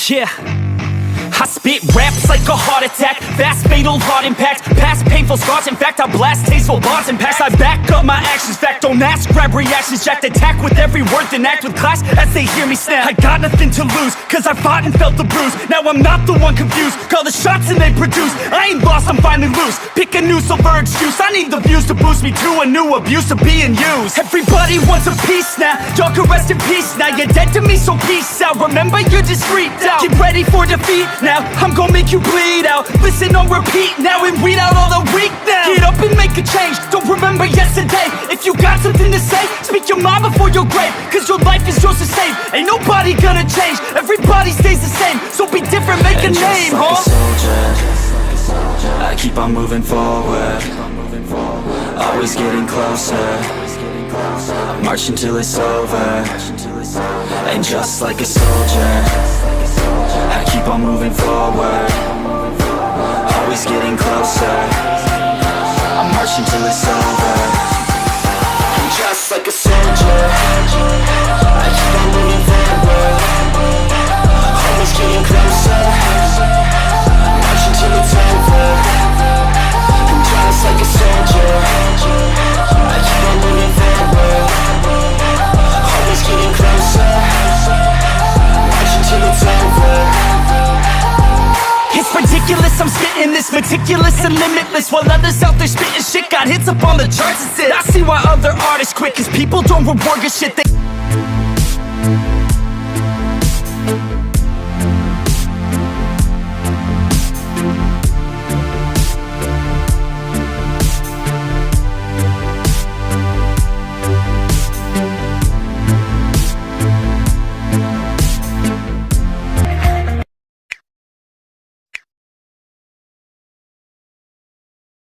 Yeah, I spit raps like a heart attack, fast fatal heart impact, past painful scars. In fact, I blast tasteful bars and packs. I back up my actions, fact don't ask, grab reactions, jacked attack with every word, then act with class as they hear me snap. I got nothing to lose, cause I fought and felt the bruise. Now I'm not the one confused, call the shots and they produce. I ain't lost, I'm finally loose, pick a new silver excuse. I need the views to boost me to a new abuse of being used. Everybody wants a piece now, y'all can rest in peace now. You're dead to me, so peace out, remember you're discreet out. Get ready for defeat now, I'm gonna make you bleed out. Listen on repeat now and weed out all the weak now. Get up and make a change, don't remember yesterday. If you got something to say, speak your mind before your grave, cause your life is yours to save. Ain't nobody gonna change, everybody stays the same. So be different, make a name, like a soldier, I keep on moving forward, always getting closer, marching till it's over. And just like a soldier, I keep on moving forward, always getting closer, I'm marching till it's over. And just like a soldier, I keep on moving forward, always getting closer, marching till it's over. And just like a soldier, I keep on moving forward, always getting closer, marching till it's over. It's ridiculous, I'm spitting this meticulous and limitless, while others out there spitting shit got hits up on the charts. I see why other artists quit, cause people don't reward your shit. They